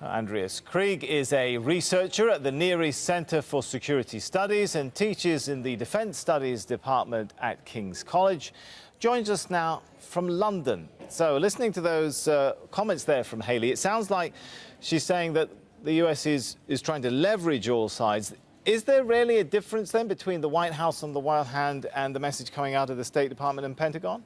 Andreas Krieg is a researcher at the Near East Centre for Security Studies and teaches in the Defence Studies Department at King's College. Joins us now from London. So, listening to those comments there from Haley, it sounds like she's saying that the US is trying to leverage all sides. Is there really a difference then between the White House on the one hand and the message coming out of the State Department and Pentagon?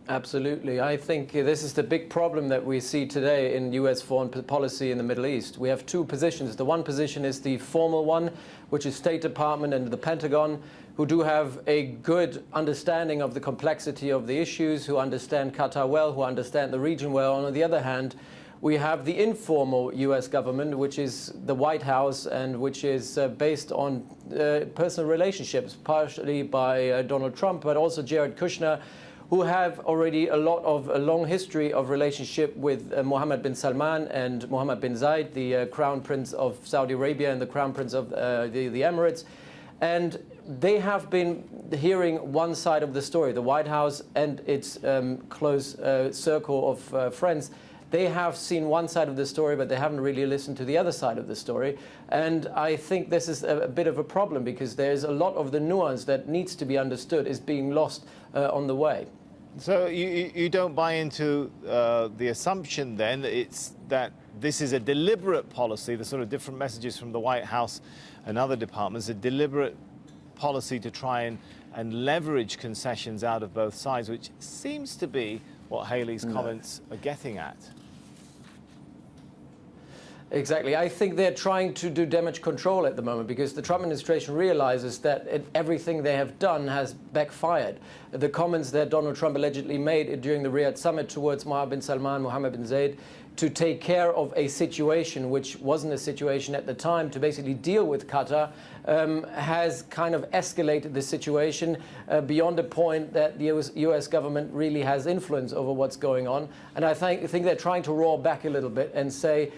Absolutely. I think this is the big problem that we see today in US foreign policy in the Middle East. We have two positions. The one position is the formal one, which is State Department and the Pentagon, who do have a good understanding of the complexity of the issues, who understand Qatar well, who understand the region well. And on the other hand, we have the informal US government, which is the White House and which is based on personal relationships, partially by Donald Trump, but also Jared Kushner, who have already a long history of relationship with Mohammed bin Salman and Mohammed bin Zayed, the Crown Prince of Saudi Arabia and the Crown Prince of the Emirates. And they have been hearing one side of the story. The White House and its close circle of friends, they have seen one side of the story, but they haven't really listened to the other side of the story. And I think this is a bit of a problem because there's a lot of the nuance that needs to be understood is being lost on the way. So you don't buy into the assumption then it's that this is a deliberate policy, the sort of different messages from the White House and other departments, a deliberate policy to try and leverage concessions out of both sides, which seems to be what Haley's comments are getting at. Exactly. I think they're trying to do damage control at the moment because the Trump administration realizes that everything they have done has backfired. The comments that Donald Trump allegedly made during the Riyadh summit towards Mohammed bin Salman, Mohammed bin Zayed, to take care of a situation which wasn't a situation at the time to basically deal with Qatar, has kind of escalated the situation beyond a point that the US government really has influence over what's going on. And I think they're trying to roar back a little bit and say,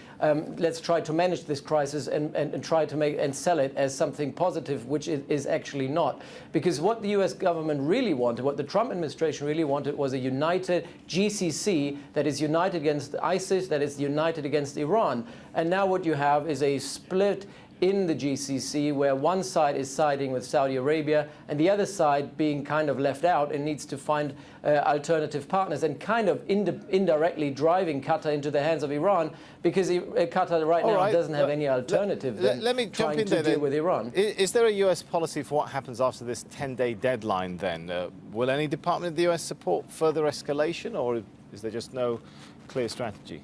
let's try to manage this crisis and try to make and sell it as something positive, which it is actually not. Because what the US government really wanted, what the Trump administration really wanted, was a united GCC that is united against ISIS, that is united against Iran. And now what you have is a split in the GCC where one side is siding with Saudi Arabia and the other side being kind of left out and needs to find alternative partners and kind of indirectly driving Qatar into the hands of Iran because Qatar right now doesn't have any alternative let me jump in there deal with Iran. Is there a US policy for what happens after this 10-day deadline then? Will any department of the US support further escalation or is there just no clear strategy?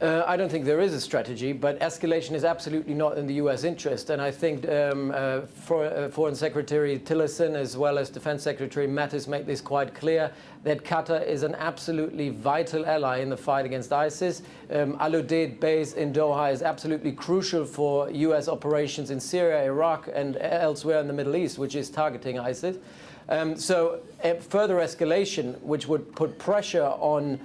I don't think there is a strategy, but escalation is absolutely not in the U.S. interest. And I think Foreign Secretary Tillerson, as well as Defense Secretary Mattis, make this quite clear, that Qatar is an absolutely vital ally in the fight against ISIS. Al Udeid base in Doha is absolutely crucial for U.S. operations in Syria, Iraq, and elsewhere in the Middle East, which is targeting ISIS. So further escalation, which would put pressure on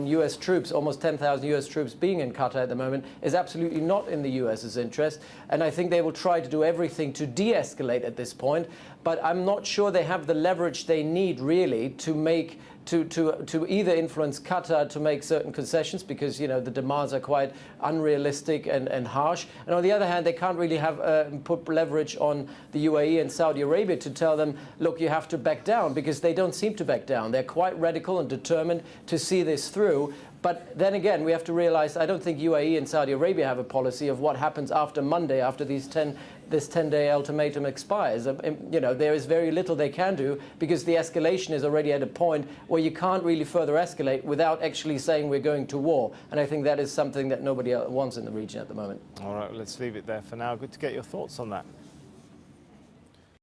U.S. troops, almost 10,000 U.S. troops being in Qatar at the moment, is absolutely not in the U.S.'s interest. And I think they will try to do everything to de-escalate at this point. But I'm not sure they have the leverage they need, really, to make to either influence Qatar to make certain concessions because, you know, the demands are quite unrealistic and harsh. And on the other hand, they can't really have put leverage on the UAE and Saudi Arabia to tell them, look, you have to back down because they don't seem to back down. They're quite radical and determined to see this through. But then again, we have to realize I don't think UAE and Saudi Arabia have a policy of what happens after Monday, after this 10-day ultimatum expires. You know, there is very little they can do because the escalation is already at a point where you can't really further escalate without actually saying we're going to war. And I think that is something that nobody wants in the region at the moment. All right, let's leave it there for now. Good to get your thoughts on that.